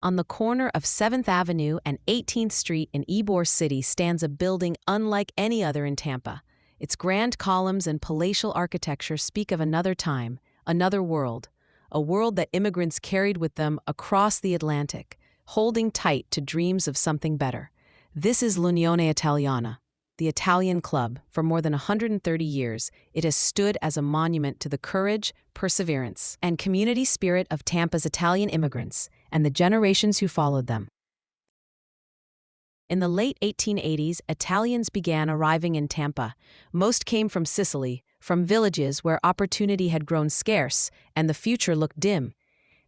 On the corner of 7th Avenue and 18th Street in Ybor City stands a building unlike any other in Tampa. Its grand columns and palatial architecture speak of another time, another world, a world that immigrants carried with them across the Atlantic, holding tight to dreams of something better. This is L'Unione Italiana, the Italian club. For more than 130 years, it has stood as a monument to the courage, perseverance, and community spirit of Tampa's Italian immigrants and the generations who followed them. In the late 1880s, Italians began arriving in Tampa. Most came from Sicily, from villages where opportunity had grown scarce and the future looked dim.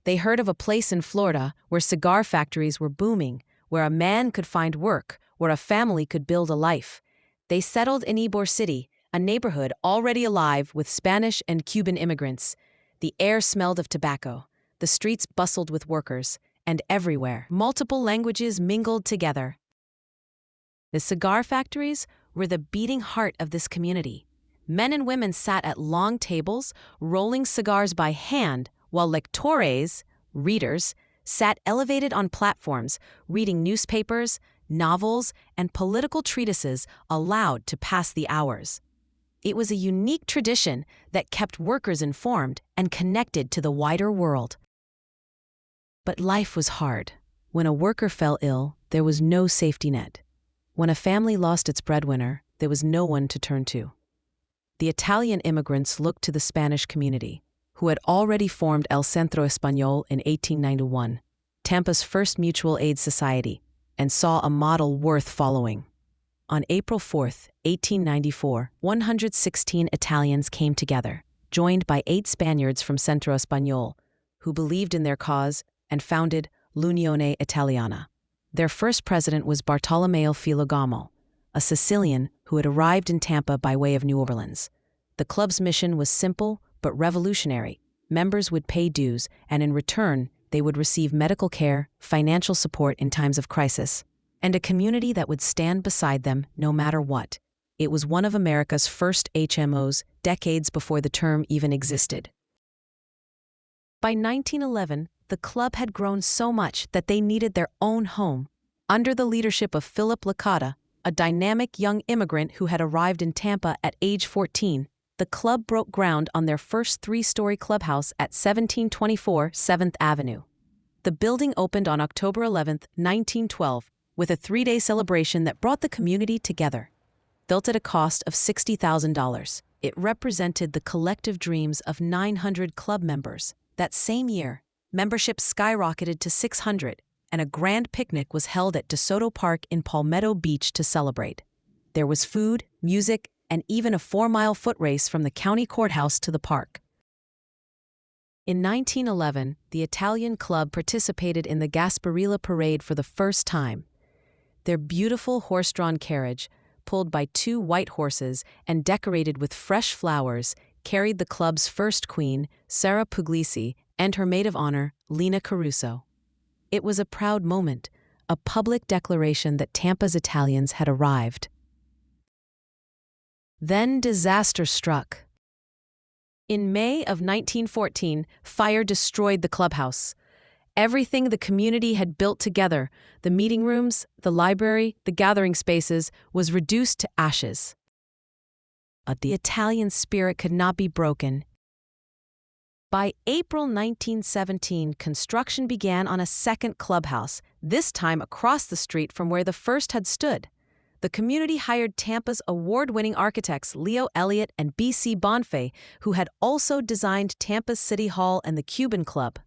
They heard of a place in Florida where cigar factories were booming, where a man could find work, where a family could build a life. They settled in Ybor City, a neighborhood already alive with Spanish and Cuban immigrants. The air smelled of tobacco, the streets bustled with workers, and everywhere, multiple languages mingled together. The cigar factories were the beating heart of this community. Men and women sat at long tables, rolling cigars by hand, while lectores, readers, sat elevated on platforms, reading newspapers, novels, and political treatises aloud to pass the hours. It was a unique tradition that kept workers informed and connected to the wider world. But life was hard. When a worker fell ill, there was no safety net. When a family lost its breadwinner, there was no one to turn to. The Italian immigrants looked to the Spanish community, who had already formed El Centro Español in 1891, Tampa's first mutual aid society, and saw a model worth following. On April 4, 1894, 116 Italians came together, joined by 8 Spaniards from Centro Español, who believed in their cause and founded L'Unione Italiana. Their first president was Bartolomeo Filogamo, a Sicilian who had arrived in Tampa by way of New Orleans. The club's mission was simple but revolutionary. Members would pay dues, and in return, they would receive medical care, financial support in times of crisis, and a community that would stand beside them no matter what. It was one of America's first HMOs, decades before the term even existed. By 1911, the club had grown so much that they needed their own home. Under the leadership of Philip Licata, a dynamic young immigrant who had arrived in Tampa at age 14, the club broke ground on their first 3-story clubhouse at 1724 7th Avenue. The building opened on October 11, 1912, with a 3-day celebration that brought the community together. Built at a cost of $60,000, it represented the collective dreams of 900 club members. That same year, membership skyrocketed to 600, and a grand picnic was held at DeSoto Park in Palmetto Beach to celebrate. There was food, music, and even a 4-mile foot race from the county courthouse to the park. In 1911, the Italian club participated in the Gasparilla Parade for the first time. Their beautiful horse-drawn carriage, pulled by 2 white horses and decorated with fresh flowers, carried the club's first queen, Sarah Puglisi, and her maid of honor, Lena Caruso. It was a proud moment, a public declaration that Tampa's Italians had arrived. Then disaster struck. In May of 1914, fire destroyed the clubhouse. Everything the community had built together, the meeting rooms, the library, the gathering spaces, was reduced to ashes. But the Italian spirit could not be broken. By April 1917, construction began on a second clubhouse, this time across the street from where the first had stood. The community hired Tampa's award-winning architects Leo Elliott and B.C. Bonfay, who had also designed Tampa's City Hall and the Cuban Club.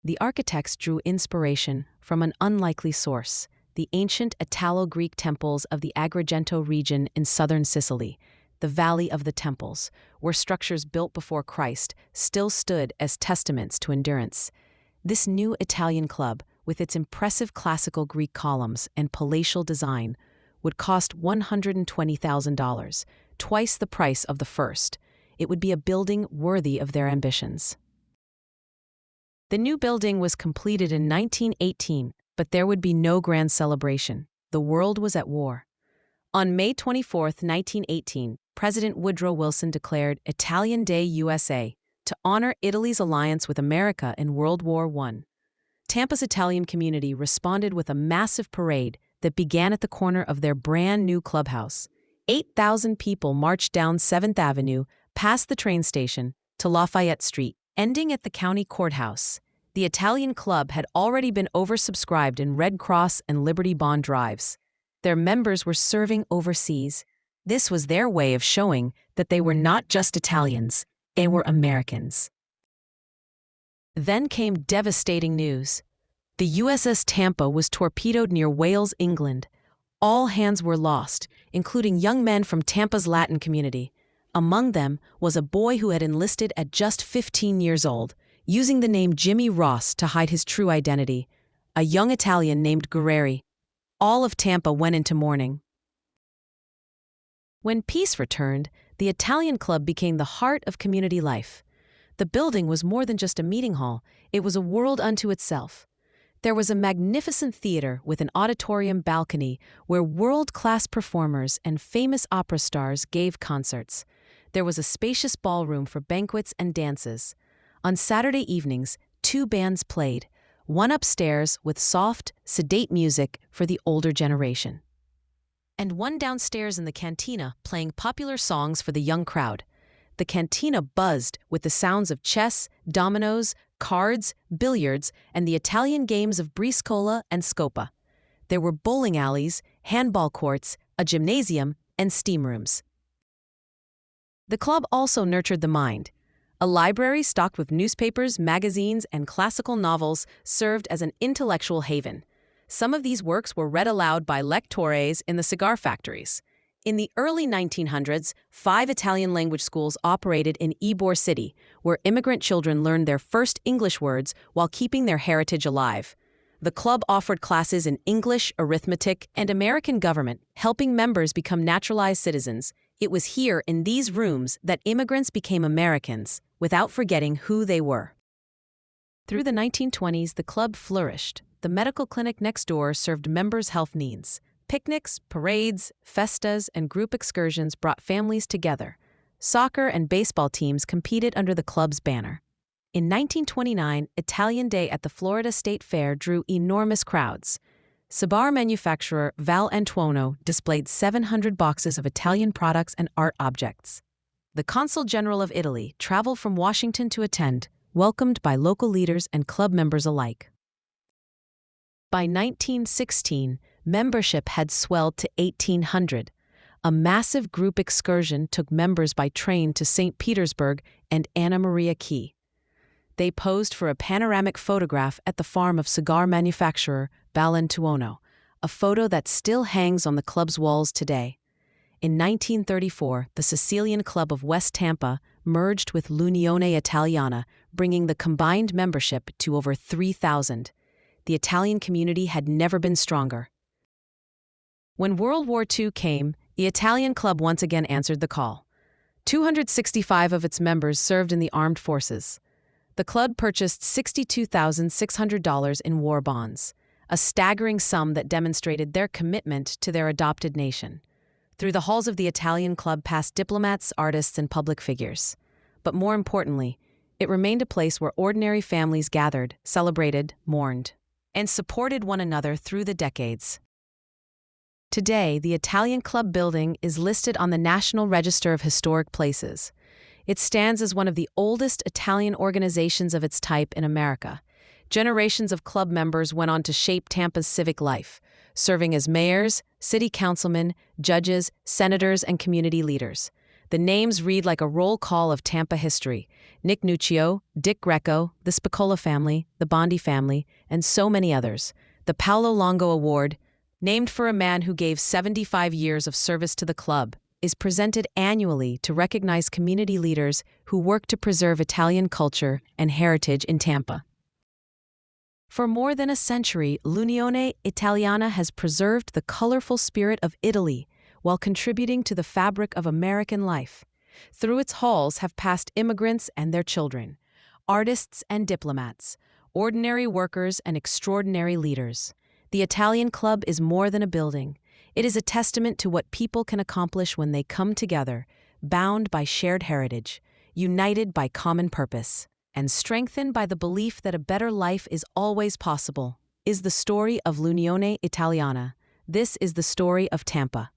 The architects drew inspiration from an unlikely source, the ancient Italo-Greek temples of the Agrigento region in southern Sicily, the Valley of the Temples, where structures built before Christ still stood as testaments to endurance. This new Italian club, with its impressive classical Greek columns and palatial design, would cost $120,000, twice the price of the first. It would be a building worthy of their ambitions. The new building was completed in 1918, but there would be no grand celebration. The world was at war. On May 24, 1918, President Woodrow Wilson declared Italian Day USA to honor Italy's alliance with America in World War I. Tampa's Italian community responded with a massive parade that began at the corner of their brand new clubhouse. 8,000 people marched down 7th Avenue, past the train station, to Lafayette Street, ending at the county courthouse. The Italian club had already been oversubscribed in Red Cross and Liberty Bond drives. Their members were serving overseas. This was their way of showing that they were not just Italians, they were Americans. Then came devastating news. The USS Tampa was torpedoed near Wales, England. All hands were lost, including young men from Tampa's Latin community. Among them was a boy who had enlisted at just 15 years old, using the name Jimmy Ross to hide his true identity, a young Italian named Guerrieri. All of Tampa went into mourning. When peace returned, the Italian club became the heart of community life. The building was more than just a meeting hall, it was a world unto itself. There was a magnificent theater with an auditorium balcony where world-class performers and famous opera stars gave concerts. There was a spacious ballroom for banquets and dances. On Saturday evenings, 2 bands played, one upstairs with soft, sedate music for the older generation, and one downstairs in the cantina playing popular songs for the young crowd. The cantina buzzed with the sounds of chess, dominoes, cards, billiards, and the Italian games of briscola and scopa. There were bowling alleys, handball courts, a gymnasium, and steam rooms. The club also nurtured the mind. A library stocked with newspapers, magazines, and classical novels served as an intellectual haven. Some of these works were read aloud by lectores in the cigar factories. In the early 1900s, 5 Italian language schools operated in Ybor City, where immigrant children learned their first English words while keeping their heritage alive. The club offered classes in English, arithmetic, and American government, helping members become naturalized citizens. It was here in these rooms that immigrants became Americans, without forgetting who they were. Through the 1920s, the club flourished. The medical clinic next door served members' health needs. Picnics, parades, festas, and group excursions brought families together. Soccer and baseball teams competed under the club's banner. In 1929, Italian Day at the Florida State Fair drew enormous crowds. Cigar manufacturer Val Antuono displayed 700 boxes of Italian products and art objects. The Consul General of Italy traveled from Washington to attend, welcomed by local leaders and club members alike. By 1916, membership had swelled to 1,800. A massive group excursion took members by train to St. Petersburg and Anna Maria Key. They posed for a panoramic photograph at the farm of cigar manufacturer Val Antuono, a photo that still hangs on the club's walls today. In 1934, the Sicilian Club of West Tampa merged with L'Unione Italiana, bringing the combined membership to over 3,000. The Italian community had never been stronger. When World War II came, the Italian club once again answered the call. 265 of its members served in the armed forces. The club purchased $62,600 in war bonds, a staggering sum that demonstrated their commitment to their adopted nation. Through the halls of the Italian club passed diplomats, artists, and public figures. But more importantly, it remained a place where ordinary families gathered, celebrated, mourned, and supported one another through the decades. Today, the Italian Club building is listed on the National Register of Historic Places. It stands as one of the oldest Italian organizations of its type in America. Generations of club members went on to shape Tampa's civic life, serving as mayors, city councilmen, judges, senators, and community leaders. The names read like a roll call of Tampa history: Nick Nuccio, Dick Greco, the Spicola family, the Bondi family, and so many others. The Paolo Longo Award, named for a man who gave 75 years of service to the club, is presented annually to recognize community leaders who work to preserve Italian culture and heritage in Tampa. For more than a century, L'Unione Italiana has preserved the colorful spirit of Italy while contributing to the fabric of American life. Through its halls have passed immigrants and their children, artists and diplomats, ordinary workers and extraordinary leaders. The Italian Club is more than a building. It is a testament to what people can accomplish when they come together, bound by shared heritage, united by common purpose. and strengthened by the belief that a better life is always possible, is the story of L'Unione Italiana. This is the story of Tampa.